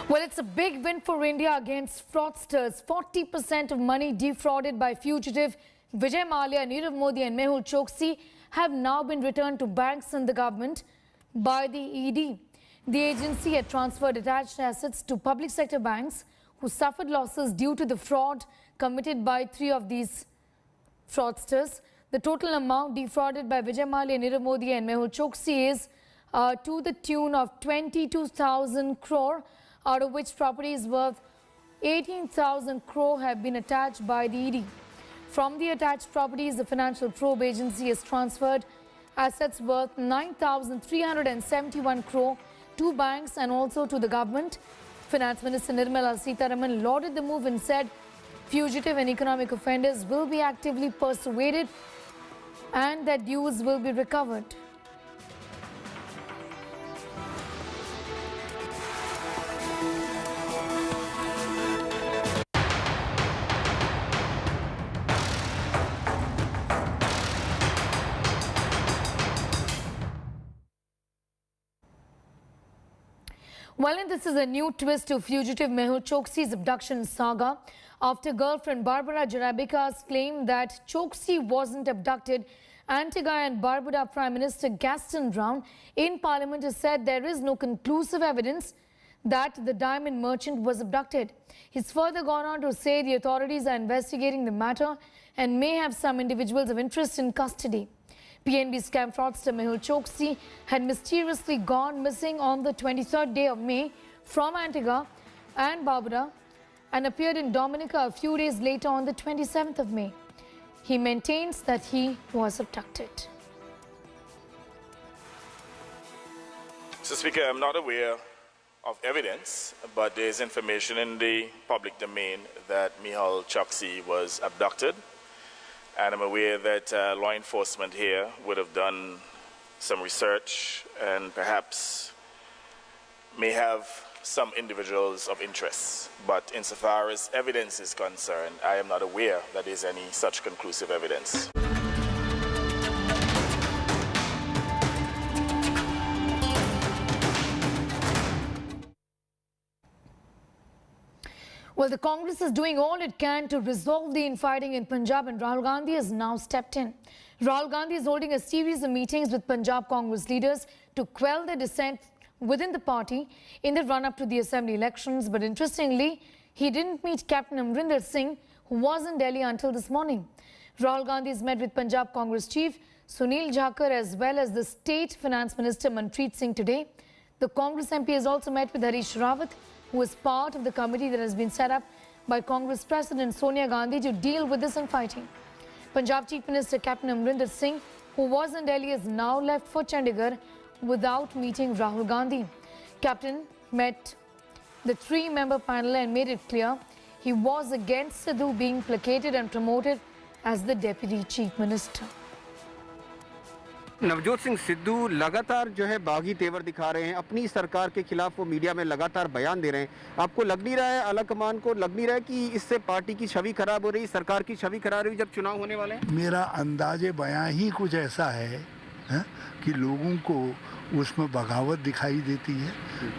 Well, it's a big win for India against fraudsters. 40% of money defrauded by fugitive Vijay Mallya, Nirav Modi and Mehul Choksi have now been returned to banks and the government by the ED. The agency had transferred attached assets to public sector banks who suffered losses due to the fraud committed by 3 of these fraudsters. The total amount defrauded by Vijay Mallya, Nirav Modi and Mehul Choksi is to the tune of 22,000 crore, out of which properties worth 18,000 crore have been attached by the ED. From the attached properties, the Financial Probe Agency has transferred assets worth 9,371 crore to banks and also to the government. Finance Minister Nirmala Sitharaman lauded the move and said fugitive and economic offenders will be actively persuaded and that dues will be recovered. Well, and this is a new twist to fugitive Mehul Choksi's abduction saga. After girlfriend Barbara Jarabeka's claim that Choksi wasn't abducted, Antigua and Barbuda Prime Minister Gaston Brown in Parliament has said there is no conclusive evidence that the diamond merchant was abducted. He's further gone on to say the authorities are investigating the matter and may have some individuals of interest in custody. PNB scam fraudster Mehul Choksi had mysteriously gone missing on the 23rd day of May from Antigua and Barbuda and appeared in Dominica a few days later on the 27th of May. He maintains that he was abducted. Mr. Speaker, I'm not aware of evidence, but there is information in the public domain that Mehul Choksi was abducted. And I'm aware that law enforcement here would have done some research and perhaps may have some individuals of interest. But insofar as evidence is concerned, I am not aware that there is any such conclusive evidence. Well, the Congress is doing all it can to resolve the infighting in Punjab, and Rahul Gandhi has now stepped in. Rahul Gandhi is holding a series of meetings with Punjab Congress leaders to quell the dissent within the party in the run-up to the assembly elections. But interestingly, he didn't meet Captain Amrinder Singh, who was in Delhi until this morning. Rahul Gandhi has met with Punjab Congress Chief Sunil Jakhar as well as the State Finance Minister Manpreet Singh today. The Congress MP has also met with Harish Rawat, who is part of the committee that has been set up by Congress President Sonia Gandhi to deal with this infighting. Punjab Chief Minister Captain Amrinder Singh, who was in Delhi, has now left for Chandigarh without meeting Rahul Gandhi. Captain met the 3-member panel and made it clear he was against Sidhu being placated and promoted as the Deputy Chief Minister. Navjot Singh Sidhu लगातार जो है बागी तेवर दिखा रहे हैं, अपनी सरकार के खिलाफ वो मीडिया में लगातार बयान दे रहे हैं। आपको लग नहीं रहा है, आला कमान को लग नहीं रहा है कि इससे पार्टी की छवि खराब हो रही, सरकार की छवि खराब हो रही जब चुनाव होने वाले हैं? मेरा अंदाजे बयान ही कुछ ऐसा है कि लोगों को उसमें बगावत दिखाई देती है।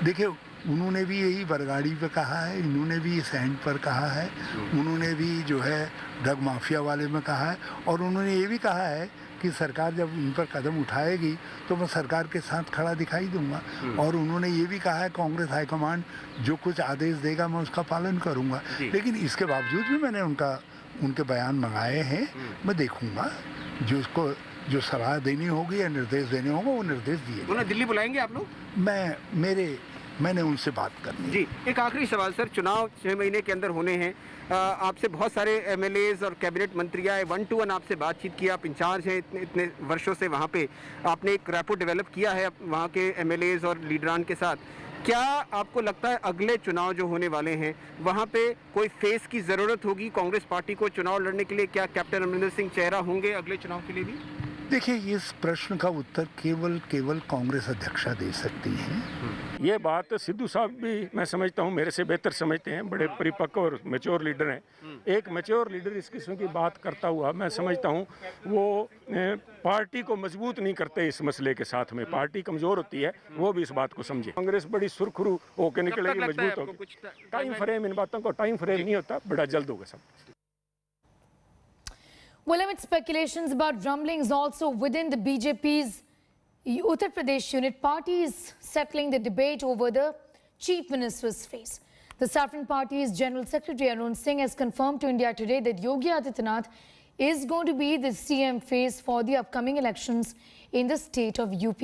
देखिए, उन्होंने भी यही बरगाड़ी पे कहा है, इन्होंने भी सैंड पर कहा है, उन्होंने भी जो है ड्रग माफिया वाले में कहा है, और उन्होंने ये भी कहा है कि सरकार जब इन पर कदम उठाएगी तो मैं सरकार के साथ खड़ा दिखाई दूंगा। और उन्होंने ये भी कहा है कांग्रेस हाईकमान जो कुछ आदेश देगा मैं उसका पालन करूंगा। लेकिन इसके बावजूद भी मैंने उनके बयान मंगाए हैं, मैं देखूंगा जो सलाह देनी होगी या निर्देश देने होंगे वो निर्देश दिए। उन्हें दिल्ली बुलाएंगे आप लोग? मैंने उनसे बात करनी। जी, एक आखिरी सवाल सर, चुनाव 6 महीने के अंदर होने हैं, आपसे बहुत सारे एमएलएज और कैबिनेट मंत्री आए, 1-to-1 आपसे बातचीत किया, आप इंचार्ज हैं इतने वर्षों से वहाँ पे, आपने एक रैपो डेवलप किया है वहाँ के एमएलएज और लीडरान के साथ। क्या आपको लगता है अगले चुनाव जो होने वाले हैं वहाँ पे कोई फेस की ज़रूरत होगी कांग्रेस पार्टी को चुनाव लड़ने के लिए? क्या कैप्टन अमरिंदर सिंह चेहरा होंगे अगले चुनाव के लिए भी? देखिए, इस प्रश्न का उत्तर केवल कांग्रेस अध्यक्षा दे सकती हैं। ये बात सिद्धू साहब भी मैं समझता हूँ मेरे से बेहतर समझते हैं, बड़े परिपक्व और मैच्योर लीडर हैं। एक मैच्योर लीडर इस किस्म की बात करता हुआ मैं समझता हूँ वो पार्टी को मजबूत नहीं करते इस मसले के साथ में, पार्टी कमज़ोर होती है, वो भी इस बात को समझे। कांग्रेस बड़ी सुरखरू होकर निकलेगी, मजबूत होगी। टाइम फ्रेम, इन बातों को टाइम फ्रेम नहीं होता, बड़ा जल्द होगा सब। Well, amid speculations about rumblings also within the BJP's Uttar Pradesh unit, party is settling the debate over the chief minister's face. The Saffron Party's General Secretary Arun Singh has confirmed to India Today that Yogi Adityanath is going to be the CM face for the upcoming elections in the state of UP.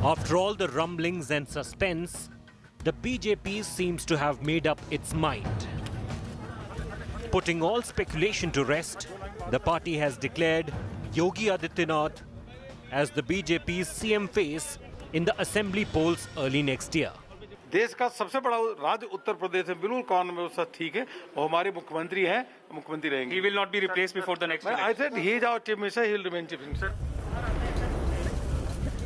After all the rumblings and suspense, the BJP seems to have made up its mind. Putting all speculation to rest, the party has declared Yogi Adityanath as the BJP's CM face in the assembly polls early next year. देश का सबसे बड़ा राज्य उत्तर प्रदेश है, बिल्कुल कानून व्यवस्था ठीक है और हमारे मुख्यमंत्री हैं, मुख्यमंत्री रहेंगे. He will not be replaced before the next election. I said he is our chief minister, he will remain chief minister.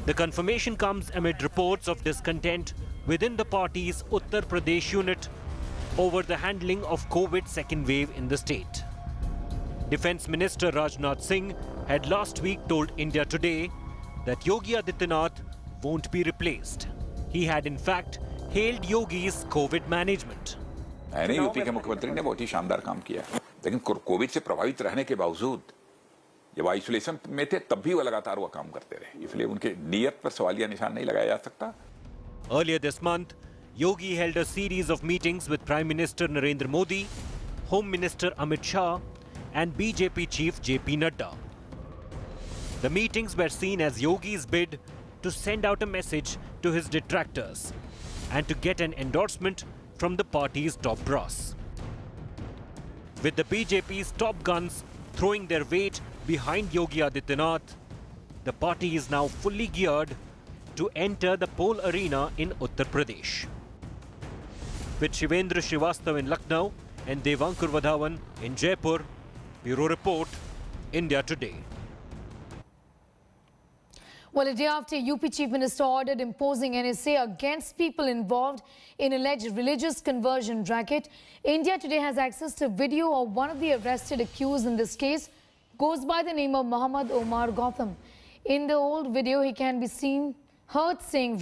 The confirmation comes amid reports of discontent within the party's Uttar Pradesh unit over the handling of COVID's second wave in the state. Defence Minister Rajnath Singh had last week told India Today that Yogi Adityanath won't be replaced. He had in fact hailed Yogi's COVID management. मैंने UP के मुख्यमंत्री ने बहुत ही शानदार काम किया, लेकिन Covid से प्रभावित रहने के बावजूद जब आइसोलेशन में थे तब भी वो लगातार वो काम करते रहे, इसलिए उनके नियत पर सवालिया निशान नहीं लगाया जा सकता. Earlier this month, Yogi held a series of meetings with Prime Minister Narendra Modi, Home Minister Amit Shah and BJP Chief JP Nadda. The meetings were seen as Yogi's bid to send out a message to his detractors and to get an endorsement from the party's top brass. With the BJP's top guns throwing their weight behind Yogi Adityanath, the party is now fully geared to enter the poll arena in Uttar Pradesh. With Shivendra Srivastava in Lucknow and Devankur Vadhavan in Jaipur, Bureau Report, India Today. Well, a day after UP Chief Minister ordered imposing NSA against people involved in alleged religious conversion racket, India Today has access to video of one of the arrested accused in this case, goes by the name of Muhammad Omar Gautam. In the old video, he can be heard saying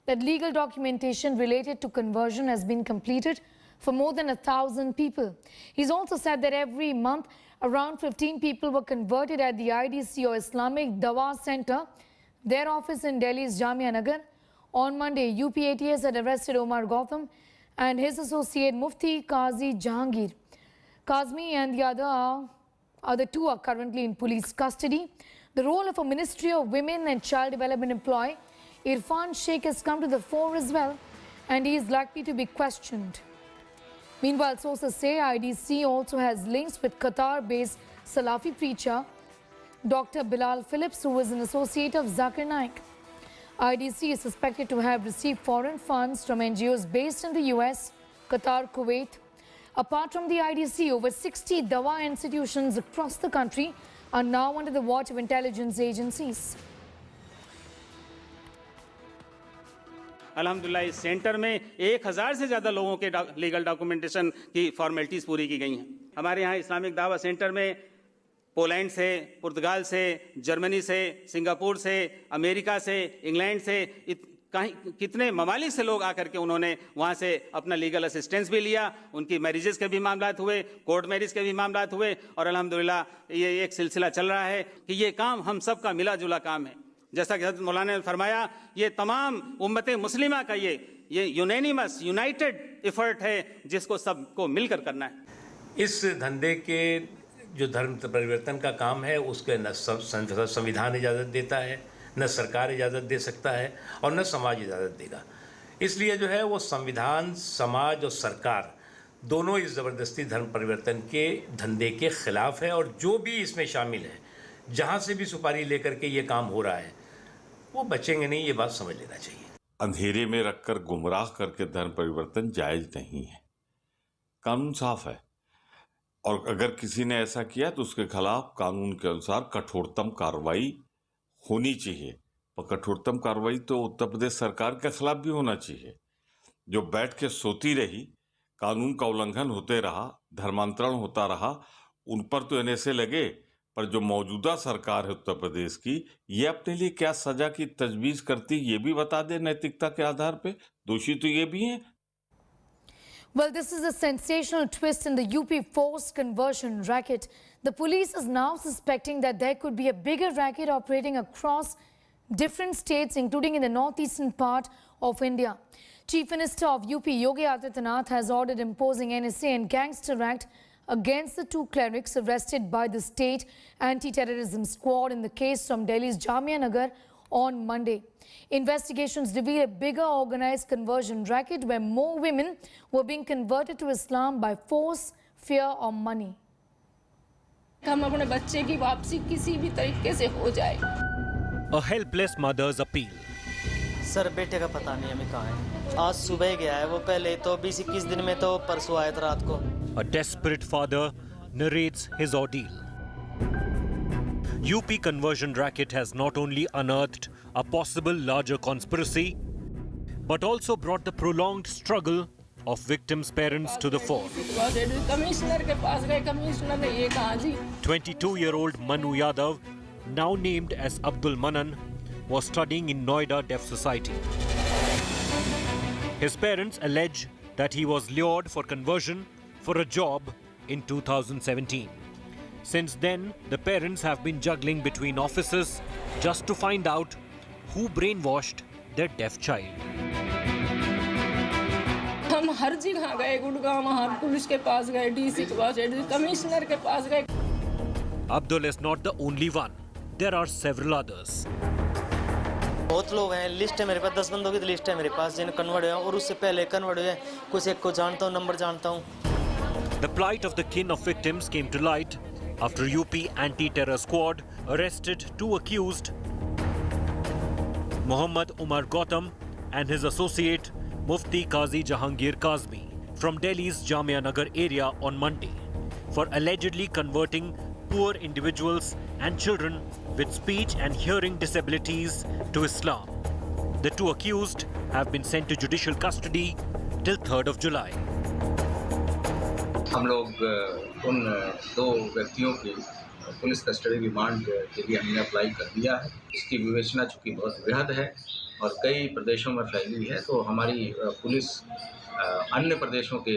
that legal documentation related to conversion has been completed for more than 1,000 people. He's also said that every month, around 15 people were converted at the IDC or Islamic Dawa Center, their office in Delhi's Jamia Nagar. On Monday, UP ATS had arrested Omar Gautam and his associate Mufti Qazi Jahangir. Kazmi and the two are currently in police custody. The role of a Ministry of Women and Child Development employee, Irfan Sheikh, has come to the fore as well, and he is likely to be questioned. Meanwhile, sources say IDC also has links with Qatar-based Salafi preacher Dr. Bilal Phillips, who is an associate of Zakir Naik. IDC is suspected to have received foreign funds from NGOs based in the US, Qatar, Kuwait. Apart from the IDC, over 60 Dawa institutions across the country are now under the watch of intelligence agencies. अल्हम्दुलिल्लाह इस centre में 1000 से ज़्यादा लोगों के legal documentation की formalities पूरी की गई हैं. हमारे यहाँ इस्लामिक दावा सेंटर में पोलैंड से, पुर्तगाल से, जर्मनी से, सिंगापुर से, अमेरिका से, इंग्लैंड से कितने ममालिक से लोग आकर के उन्होंने वहाँ से अपना लीगल असिस्टेंस भी लिया. उनकी मैरिजेस के भी मामलात हुए, कोर्ट मैरिज के भी मामलात हुए और अल्हम्दुलिल्लाह ये एक सिलसिला चल रहा है कि ये काम हम सब का मिला जुला काम है. जैसा कि हज़रत मौलाना ने फरमाया, ये तमाम उम्मत मुस्लिमा का ये यूनैनिमस यूनाइटेड एफर्ट है जिसको सबको मिलकर करना है. इस धंधे के जो धर्म परिवर्तन का काम है उसके न संविधान इजाज़त देता है, न सरकार इजाज़त दे सकता है और न समाज इजाज़त देगा. इसलिए जो है वो संविधान, समाज और सरकार दोनों इस ज़बरदस्ती धर्म परिवर्तन के धंधे के ख़िलाफ़ है और जो भी इसमें शामिल है, जहाँ से भी सुपारी लेकर के ये काम हो रहा है, वो बचेंगे नहीं. ये बात समझ लेना चाहिए. अंधेरे में रखकर गुमराह करके धर्म परिवर्तन जायज़ नहीं है. कानून साफ है. और अगर किसी ने ऐसा किया तो उसके खिलाफ कानून के अनुसार कठोरतम कार्रवाई होनी चाहिए। और कठोरतम कार्रवाई तो उत्तर प्रदेश सरकार के खिलाफ भी होना चाहिए। जो बैठ के सोती रही, कानून का उल्लंघन होते रहा, धर्मांतरण होता रहा, उन पर तो एनएसए लगे, पर जो मौजूदा सरकार है उत्तर प्रदेश की, ये अपने लिए क्या सजा की तजवीज करती ये भी बता दे नैतिकता के आधार पे। दोषी तो ये भी हैं। Well, this is a sensational twist in the UP forced conversion racket. The police is now suspecting that there could be a bigger racket operating across different states, including in the northeastern part of India. Chief Minister of UP, Yogi Adityanath, has ordered imposing NSA and Gangster Act against the two clerics arrested by the state anti-terrorism squad in the case from Delhi's Jamia Nagar on Monday. Investigations reveal a bigger organized conversion racket where more women were being converted to Islam by force, fear or money. हम अपने बच्चे की वापसी किसी भी तरीके से हो जाए। A helpless mother's appeal. Sir बेटे का पता नहीं हमें कहाँ है। आज सुबह गया है वो, पहले तो 20-21 दिन में तो परसों आया था रात को। A desperate father narrates his ordeal. UP conversion racket has not only unearthed a possible larger conspiracy, but also brought the prolonged struggle of victims' parents to the fore. 22-year-old Manu Yadav, now named as Abdul Manan, was studying in Noida Deaf Society. His parents allege that he was lured for conversion for a job in 2017. Since then, the parents have been juggling between offices just to find out who brainwashed their deaf child. हम हर जगह गए, गुड़गांव हर police के पास गए, DC के पास गए, commissioner के पास गए। Abdul is not the only one. There are several others. बहुत लोग हैं, लिस्ट है मेरे पास, 10 बंदों की लिस्ट है मेरे पास जिन्हें कन्वर्ट हुआ और उससे पहले कन्वर्ट हुए। कुछ एक को जानता हूँ, नंबर जानता हूँ। The plight of the kin of victims came to light after UP anti-terror squad arrested two accused, Muhammad Umar Gautam and his associate Mufti Qazi Jahangir Kazmi from Delhi's Jamia Nagar area on Monday for allegedly converting poor individuals and children with speech and hearing disabilities to Islam. The two accused have been sent to judicial custody till 3rd of July. हम लोग उन दो व्यक्तियों की police custody remand के लिए हमने apply कर दिया है। इसकी विवेचना चूँकि बहुत वृहद है और कई प्रदेशों में फैली है, तो हमारी पुलिस अन्य प्रदेशों के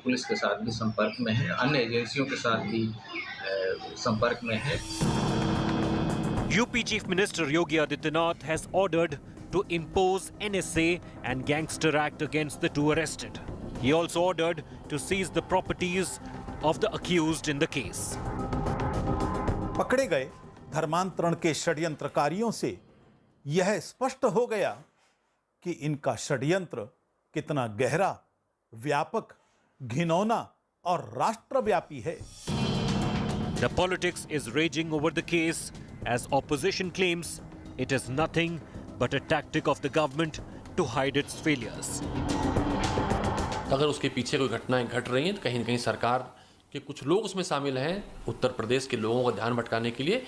पुलिस के साथ भी संपर्क में है, अन्य एजेंसियों के साथ भी संपर्क में है। UP Chief Minister Yogi Adityanath has ordered to impose NSA and Gangster Act against the two arrested. He also ordered to seize the properties of the accused in the case. पकड़े गए धर्मांतरण के षड्यंत्रकारियों से यह स्पष्ट हो गया कि इनका षड्यंत्र कितना गहरा, व्यापक, घिनौना और राष्ट्रव्यापी है। The politics is raging over the case as opposition claims it is nothing but a tactic of the government to hide its failures. अगर उसके पीछे कोई घटनाएं घट रही हैं तो कहीं न कहीं सरकार के कुछ लोग उसमें शामिल हैं, उत्तर प्रदेश के लोगों का ध्यान भटकाने के लिए।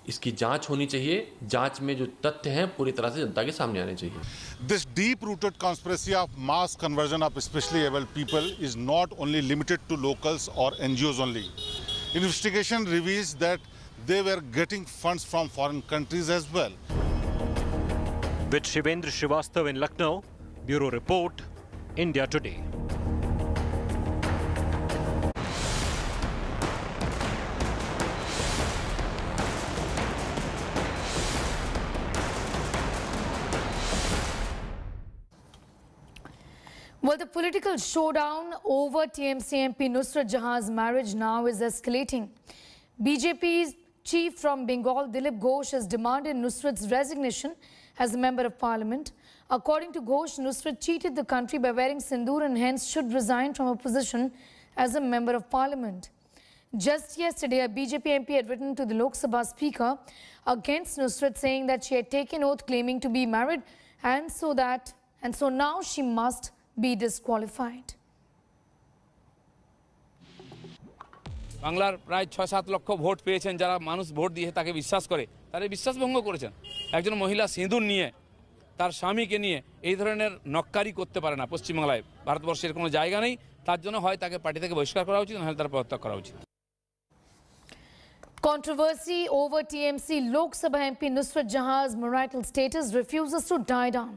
इसकी जांच होनी चाहिए। जांच में जो तथ्य हैं पूरी तरह से जनता के सामने आने चाहिए। This deep-rooted conspiracy of mass conversion of especially able people is not only limited to locals or NGOs only. Investigation reveals that they were getting funds from foreign countries as well. With Shivendra Srivastav in Lucknow, Bureau Report, India Today. Well, the political showdown over TMC MP Nusrat Jahan's marriage now is escalating. BJP's chief from Bengal, Dilip Ghosh, has demanded Nusrat's resignation as a member of parliament. According to Ghosh, Nusrat cheated the country by wearing sindoor and hence should resign from her position as a member of parliament. Just yesterday, a BJP MP had written to the Lok Sabha speaker against Nusrat, saying that she had taken oath claiming to be married and so now she must be disqualified. বাংলার প্রায় ৬-৭ লক্ষ vote পেয়েছেন, যারা মানুষ vote দিয়ে তাকে বিশ্বাস করে, তারা বিশ্বাস ভঙ্গ করেছেন। একজন মহিলা সিঁদুর নিয়ে তার স্বামীকে নিয়ে এই ধরনের নক্কারি করতে পারে না পশ্চিমবাংলায়। ভারতবর্ষের কোনো জায়গা নেই, তার জন্য হয় তাকে পার্টি থেকে বহিষ্কার করা উচিত, নাহলে তার পদত্যাগ করা উচিত। Controversy over TMC Lok Sabha MP Nusrat Jahan's marital status refuses to die down.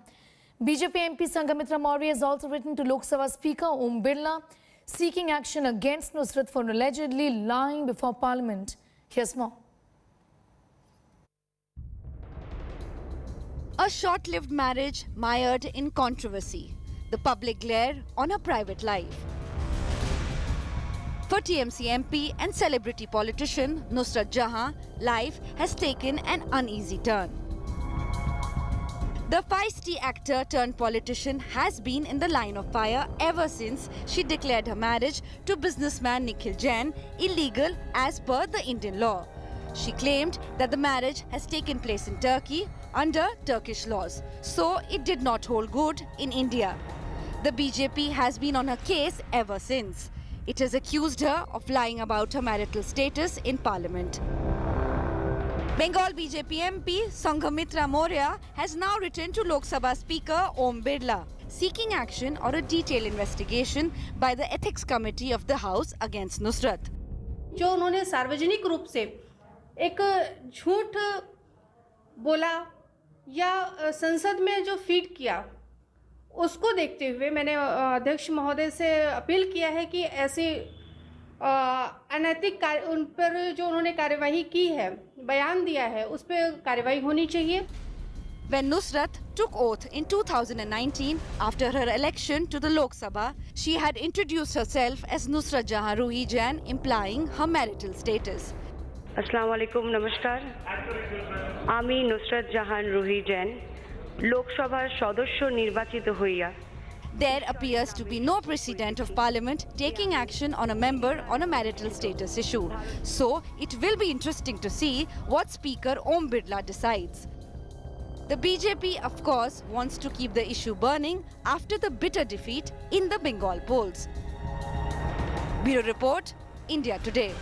BJP MP Sanghamitra Maurya has also written to Lok Sabha Speaker Om Birla seeking action against Nusrat for allegedly lying before Parliament. Here's more. A short-lived marriage mired in controversy. The public glare on a private life. For TMC MP and celebrity politician Nusrat Jahan, life has taken an uneasy turn. The feisty actor turned politician has been in the line of fire ever since she declared her marriage to businessman Nikhil Jain illegal as per the Indian law. She claimed that the marriage has taken place in Turkey under Turkish laws, so it did not hold good in India. The BJP has been on her case ever since. It has accused her of lying about her marital status in Parliament. Bengal BJP MP Sanghamitra Maurya has now written to Lok Sabha Speaker Om Birla, seeking action or a detailed investigation by the Ethics Committee of the House against Nusrat. जो उन्होंने सार्वजनिक रूप से एक झूठ बोला या संसद में जो फीड किया, उसको देखते हुए मैंने अध्यक्ष महोदय से अपील किया है कि ऐसी अनैतिक उन पर जो उन्होंने कार्यवाही की है, बयान दिया है, उस पर कार्यवाही होनी चाहिए। When Nusrat took oath in 2019 after her election to the Lok Sabha, she had introduced herself as Nusrat Jahan Ruhi Jain, implying her marital status. Assalamu alaikum, namaskar. Ami Nusrat Jahan Ruhi Jain, Lok Sabhar Sodosho nirbachito hoiya. There appears to be no precedent of Parliament taking action on a member on a marital status issue. So it will be interesting to see what Speaker Om Birla decides. The BJP, of course, wants to keep the issue burning after the bitter defeat in the Bengal polls. Bureau Report, India Today.